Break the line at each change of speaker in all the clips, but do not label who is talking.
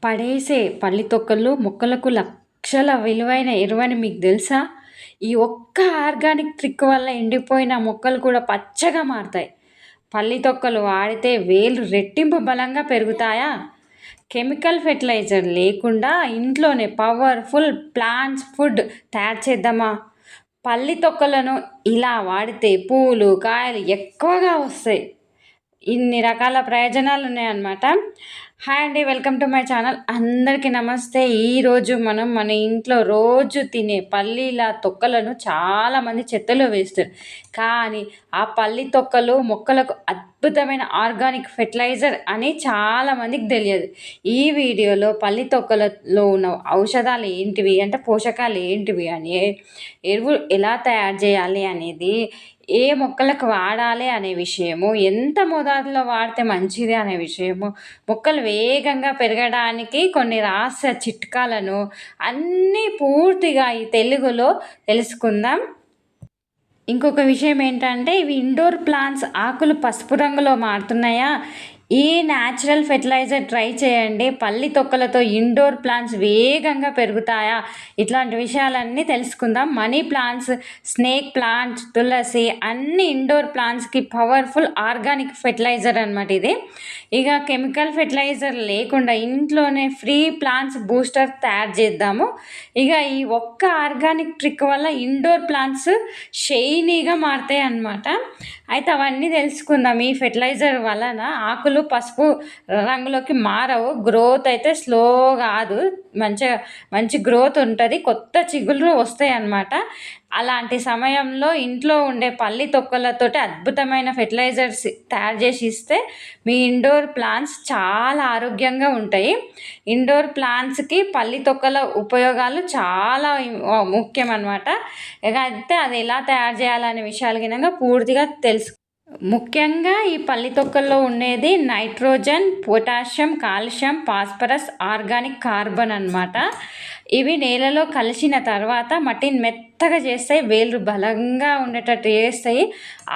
పడేసే పల్లి తొక్కలు మొక్కలకు లక్షల విలువైన ఎరువని మీకు తెలుసా? ఈ ఒక్క ఆర్గానిక్ ట్రిక్ వల్ల ఎండిపోయిన మొక్కలు కూడా పచ్చగా మారతాయి. పల్లి తొక్కలు వాడితే వేళ్ళు రెట్టింపు బలంగా పెరుగుతాయా? కెమికల్ ఫెర్టిలైజర్ లేకుండా ఇంట్లోనే పవర్ఫుల్ ప్లాంట్స్ ఫుడ్ తయారు చేద్దామా? పల్లి తొక్కలను ఇలా వాడితే పూలు కాయలు ఎక్కువగా వస్తాయి. ఇన్ని రకాల ప్రయోజనాలు ఉన్నాయన్నమాట. హాయ్ అండి, వెల్కమ్ టు మై ఛానల్. అందరికీ నమస్తే. ఈరోజు మనం మన ఇంట్లో రోజు తినే పల్లీల తొక్కలను చాలామంది చెత్తలో వేస్తారు. కానీ ఆ పల్లి తొక్కలు మొక్కలకు అద్భుతమైన ఆర్గానిక్ ఫెర్టిలైజర్ అని చాలామందికి తెలియదు. ఈ వీడియోలో పల్లి తొక్కలలో ఉన్న ఔషధాలు ఏంటివి, అంటే పోషకాలు ఏంటివి అని, ఎరువు ఎలా తయారు చేయాలి అనేది, ఏ మొక్కలకు వాడాలి అనే విషయము, ఎంత మోతాదులో వాడితే మంచిది అనే విషయము, మొక్కలు వేగంగా పెరగడానికి కొన్ని రహస్య చిట్కాలను అన్నీ పూర్తిగా ఈ తెలుగులో తెలుసుకుందాం. ఇంకొక విషయం ఏంటంటే, ఇవి ఇండోర్ ప్లాంట్స్ ఆకులు పసుపు రంగులో మారుతున్నాయా? ఈ న్యాచురల్ ఫెర్టిలైజర్ ట్రై చేయండి. పల్లి తొక్కలతో ఇండోర్ ప్లాంట్స్ వేగంగా పెరుగుతాయా? ఇట్లాంటి విషయాలన్నీ తెలుసుకుందాం. మనీ ప్లాంట్స్, స్నేక్ ప్లాంట్స్, తులసి అన్ని ఇండోర్ ప్లాంట్స్కి పవర్ఫుల్ ఆర్గానిక్ ఫెర్టిలైజర్ అనమాట ఇది. ఇక కెమికల్ ఫెర్టిలైజర్ లేకుండా ఇంట్లోనే ఫ్రీ ప్లాంట్స్ బూస్టర్ తయారు చేద్దాము. ఇక ఈ ఒక్క ఆర్గానిక్ ట్రిక్ వల్ల ఇండోర్ ప్లాంట్స్ షైనీగా మారుతాయి అన్నమాట. అయితే అవన్నీ తెలుసుకుందాం. ఈ ఫెర్టిలైజర్ వలన ఆకులు పసుపు రంగులోకి మారవు, గ్రోత్ అయితే స్లో కాదు, మంచి గ్రోత్ ఉంటుంది, కొత్త చిగుళ్ళు వస్తాయి అన్నమాట. అలాంటి సమయంలో ఇంట్లో ఉండే పల్లి తొక్కలతోటి అద్భుతమైన ఫెర్టిలైజర్స్ తయారు చేసి ఇస్తే మీ ఇండోర్ ప్లాంట్స్ చాలా ఆరోగ్యంగా ఉంటాయి. ఇండోర్ ప్లాంట్స్కి పల్లి తొక్కల ఉపయోగాలు చాలా ముఖ్యం అన్నమాట. ఇక అయితే అది ఎలా తయారు చేయాలనే విషయాలు కింద పూర్తిగా తెలుసు. ముఖ్యంగా ఈ పల్లి తొక్కల్లో ఉండేది nitrogen, potassium, calcium, phosphorus, organic carbon అన్నమాట. ఇవి నేలలో కలిసిన తర్వాత మట్టిని మెత్తగా చేస్తాయి, వేళ్ళు బలంగా ఉండేటట్టు చేస్తాయి,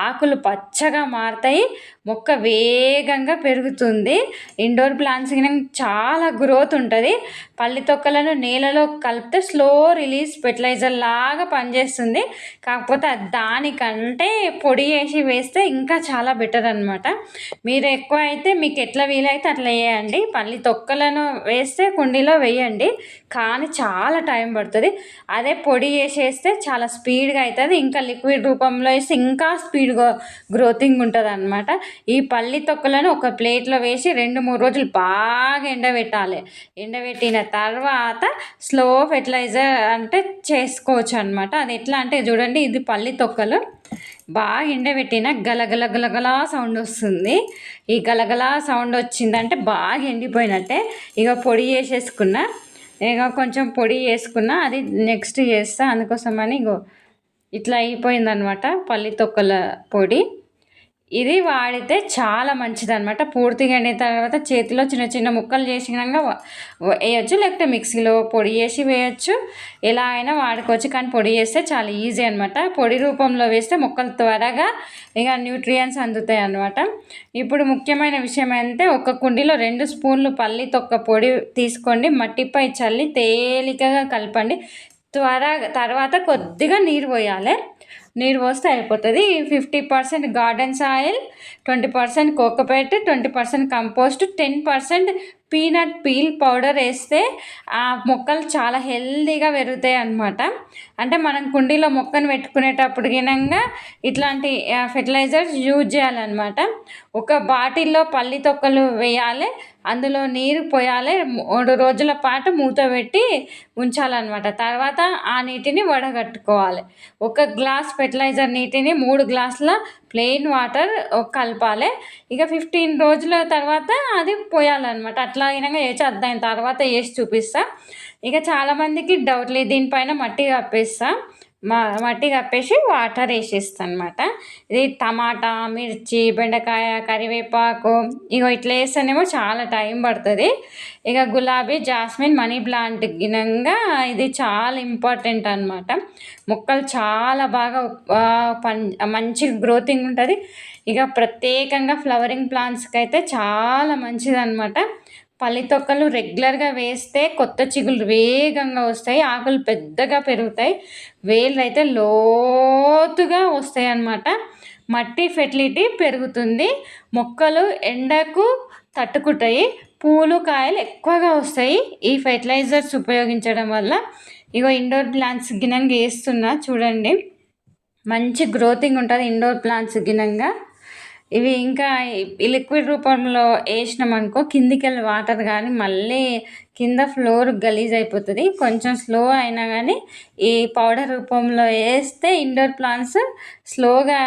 ఆకులు పచ్చగా మారుతాయి, మొక్క వేగంగా పెరుగుతుంది. ఇండోర్ ప్లాంట్స్ చాలా గ్రోత్ ఉంటుంది. పల్లి తొక్కలను నేలలో కలిపితే స్లో రిలీజ్ ఫెర్టిలైజర్ లాగా పనిచేస్తుంది. కాకపోతే దానికంటే పొడి వేసి వేస్తే ఇంకా చాలా బెటర్ అనమాట. మీరు ఎక్కువ అయితే మీకు ఎట్లా వీలైతే అట్లా వేయండి. పల్లి తొక్కలను వేస్తే కుండీలో వేయండి, కానీ చాలా టైం పడుతుంది. అదే పొడి వేసేస్తే చాలా స్పీడ్గా అవుతుంది. ఇంకా లిక్విడ్ రూపంలో వేస్తే ఇంకా స్పీడ్గా గ్రోతింగ్ ఉంటుంది అనమాట. ఈ పల్లి తొక్కలను ఒక ప్లేట్లో వేసి 2-3 రోజులు బాగా ఎండబెట్టాలి. ఎండబెట్టిన తర్వాత స్లో ఫెర్టిలైజర్ అంటే చేసుకోవచ్చు అనమాట. అది ఎట్లా అంటే చూడండి, ఇది పల్లి తొక్కలు బాగా ఎండబెట్టిన గలగల గలగలా సౌండ్ వస్తుంది. ఈ గలగలా సౌండ్ వచ్చిందంటే బాగా ఎండిపోయినట్టే. ఇక పొడి చేసేసుకున్నా, ఇక కొంచెం పొడి వేసుకున్నా, అది నెక్స్ట్ చేస్తా. అందుకోసమని ఇట్లా అయిపోయిందనమాట పల్లి తొక్కల పొడి. ఇది వాడితే చాలా మంచిదన్నమాట. పూర్తిగా ఎండిన తర్వాత చేతిలో చిన్న చిన్న ముక్కలు చేసినాక వేయచ్చు, లేకపోతే మిక్సీలో పొడి చేసి వేయచ్చు, ఎలా అయినా వాడుకోవచ్చు. కానీ పొడి చేస్తే చాలా ఈజీ అనమాట. పొడి రూపంలో వేస్తే మొక్కలు త్వరగా ఇక న్యూట్రియన్స్ అందుతాయి అన్నమాట. ఇప్పుడు ముఖ్యమైన విషయం అంటే, ఒక కుండీలో 2 స్పూన్లు పల్లి తొక్క పొడి తీసుకోండి, మట్టిపై చల్లి తేలికగా కలపండి. తర్వాత కొద్దిగా నీరు పోయాలి. నీరు పోస్తే అయిపోతుంది. 50% garden soil, 20% cocopeat, 20% compost, 10% peanut peel powder వేస్తే ఆ మొక్కలు చాలా హెల్తీగా పెరుగుతాయి అన్నమాట. అంటే మనం కుండీలో మొక్కను పెట్టుకునేటప్పుడు గినంగా ఇట్లాంటి ఫెర్టిలైజర్స్ యూజ్ చేయాలన్నమాట. ఒక బాటిల్లో పల్లి తొక్కలు వేయాలి, అందులో నీరు పోయాలి, 3 రోజుల పాటు మూత పెట్టి ఉంచాలన్నమాట. తర్వాత ఆ నీటిని వడగట్టుకోవాలి. 1 గ్లాస్ ఫెర్టిలైజర్ నీటిని 3 గ్లాసుల ప్లెయిన్ వాటర్ కలపాలి. ఇక 15 రోజుల తర్వాత అది పోయాలన్నమాట. అట్లా అయినాక వేసి దాని తర్వాత వేసి చూపిస్తా. ఇక చాలామందికి డౌట్ లేదు, దీనిపైన మట్టి కప్పేస్తా. మట్టి కప్పేసి వాటర్ వేసేస్తాను అనమాట. ఇది టమాటా, మిర్చి, బెండకాయ, కరివేపాకు ఇట్లా వేస్తేనేమో చాలా టైం పడుతుంది. ఇక గులాబీ, జాస్మిన్, మనీ ప్లాంట్ గినంగా ఇది చాలా ఇంపార్టెంట్ అనమాట. మొక్కలు చాలా బాగా మంచి గ్రోతింగ్ ఉంటుంది. ఇక ప్రత్యేకంగా ఫ్లవరింగ్ ప్లాంట్స్కి అయితే చాలా మంచిది అనమాట. పల్లి తొక్కలు రెగ్యులర్గా వేస్తే కొత్త చిగుళ్ళు వేగంగా వస్తాయి, ఆకులు పెద్దగా పెరుగుతాయి, వేళ్ళు అయితే లోతుగా వస్తాయి అన్నమాట. మట్టి ఫెర్టిలిటీ పెరుగుతుంది, మొక్కలు ఎండకు తట్టుకుంటాయి, పూలు కాయలు ఎక్కువగా వస్తాయి ఈ ఫెర్టిలైజర్స్ ఉపయోగించడం వల్ల. ఇగో ఇండోర్ ప్లాంట్స్ గినంగా వేస్తున్నా చూడండి, మంచి గ్రోతింగ్ ఉంటుంది ఇండోర్ ప్లాంట్స్ గినంగా. ఇవి ఇంకా ఈ లిక్విడ్ రూపంలో వేసినామనుకో కిందికి వెళ్ళి వాటర్ కానీ మళ్ళీ కింద ఫ్లోర్ గలీజ్ అయిపోతుంది. కొంచెం స్లో అయినా కానీ ఈ పౌడర్ రూపంలో వేస్తే ఇండోర్ ప్లాంట్స్ స్లోగా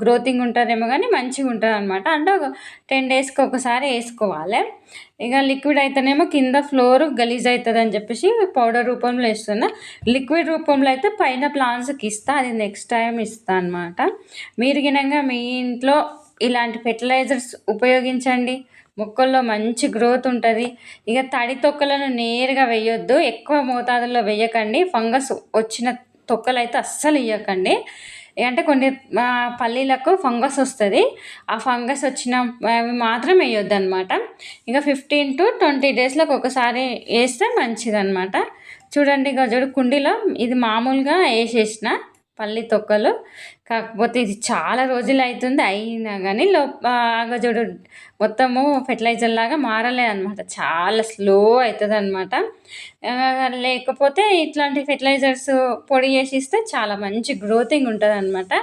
గ్రోతింగ్ ఉంటుందేమో కానీ మంచిగా ఉంటుంది అనమాట. అంటే ఒక 10 డేస్కి ఒకసారి వేసుకోవాలి. ఇక లిక్విడ్ అయితేనేమో కింద ఫ్లోర్ గలీజ్ అవుతుంది అని చెప్పేసి పౌడర్ రూపంలో వేస్తున్నా. లిక్విడ్ రూపంలో అయితే పైన ప్లాంట్స్కి ఇస్తా, అది నెక్స్ట్ టైం ఇస్తా అనమాట. మీరు గినంగా మీ ఇంట్లో ఇలాంటి ఫెర్టిలైజర్స్ ఉపయోగించండి, మొక్కల్లో మంచి గ్రోత్ ఉంటుంది. ఇక తడి తొక్కలను నేరుగా వేయొద్దు, ఎక్కువ మోతాదులో వేయకండి. ఫంగస్ వచ్చిన తొక్కలు అయితే అస్సలు ఇవ్వకండి. అంటే కొన్ని పల్లీలకు ఫంగస్ వస్తుంది, ఆ ఫంగస్ వచ్చిన అవి మాత్రం వేయొద్దు అనమాట. ఇక 15 to 20 డేస్లకు ఒకసారి వేస్తే మంచిదన్నమాట. చూడండి ఇక చూడు కుండీలో ఇది మామూలుగా వేసేసిన పల్లి తొక్కలు, కాకపోతే ఇది చాలా రోజులు అవుతుంది అయినా కానీ చూడు మొత్తము ఫెర్టిలైజర్ లాగా మారలే అనమాట, చాలా స్లో అవుతుంది అనమాట. లేకపోతే ఇట్లాంటి ఫెర్టిలైజర్స్ పొడి చేసి ఇస్తే చాలా మంచి గ్రోతింగ్ ఉంటుంది అనమాట.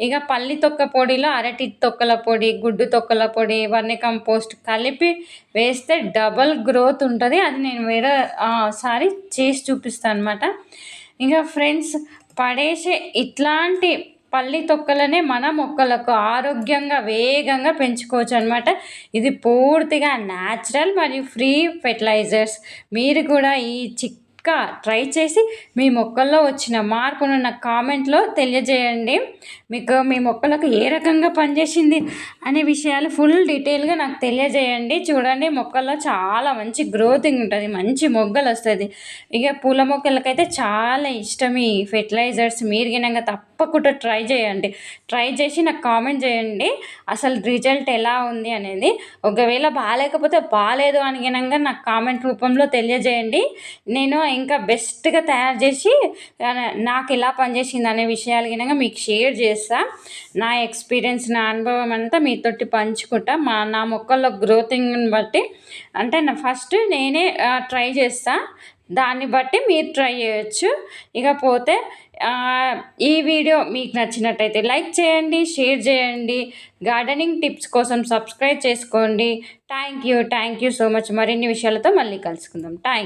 ఇక పల్లి తొక్క పొడిలో అరటి తొక్కల పొడి, గుడ్డు తొక్కల పొడి, వర్మి కంపోస్ట్ కలిపి వేస్తే డబల్ గ్రోత్ ఉంటుంది. అది నేను వేరే సారి చేసి చూపిస్తాను అనమాట. ఇంకా ఫ్రెండ్స్, పడేసే ఇట్లాంటి పల్లి తొక్కలనే మన మొక్కలకు ఆరోగ్యంగా వేగంగా పెంచుకోవచ్చు అనమాట. ఇది పూర్తిగా న్యాచురల్ మరియు ఫ్రీ ఫెర్టిలైజర్స్. మీరు కూడా ఈ ట్రై చేసి మీ మొక్కల్లో వచ్చిన మార్పును నాకు కామెంట్లో తెలియజేయండి. మీకు మీ మొక్కలకు ఏ రకంగా పనిచేసింది అనే విషయాలు ఫుల్ డీటెయిల్గా నాకు తెలియజేయండి. చూడండి మొక్కల్లో చాలా మంచి గ్రోతింగ్ ఉంటుంది, మంచి మొగ్గలు వస్తుంది. ఇక పూల మొక్కలకైతే చాలా ఇష్టం ఈ ఫెర్టిలైజర్స్. మీరు గినంగా తప్పకుండా ట్రై చేయండి, ట్రై చేసి నాకు కామెంట్ చేయండి అసలు రిజల్ట్ ఎలా ఉంది అనేది. ఒకవేళ బాగాలేకపోతే బాగాలేదు అని గినంగా నాకు కామెంట్ రూపంలో తెలియజేయండి. నేను ఇంకా బెస్ట్గా తయారు చేసి నాకు ఎలా పనిచేసింది అనే విషయాలు గినంగా మీకు షేర్ చేస్తా. నా ఎక్స్పీరియన్స్, నా అనుభవం అంతా మీతోటి పంచుకుంటా. నా మొక్కల్లో గ్రోతింగ్ని బట్టి అంటే ఫస్ట్ నేనే ట్రై చేస్తా, దాన్ని బట్టి మీరు ట్రై చేయొచ్చు. ఇకపోతే ఈ వీడియో మీకు నచ్చినట్టయితే లైక్ చేయండి, షేర్ చేయండి, గార్డెనింగ్ టిప్స్ కోసం సబ్స్క్రైబ్ చేసుకోండి. Thank you so much. మరిన్ని విషయాలతో మళ్ళీ కలుసుకుందాం. థ్యాంక్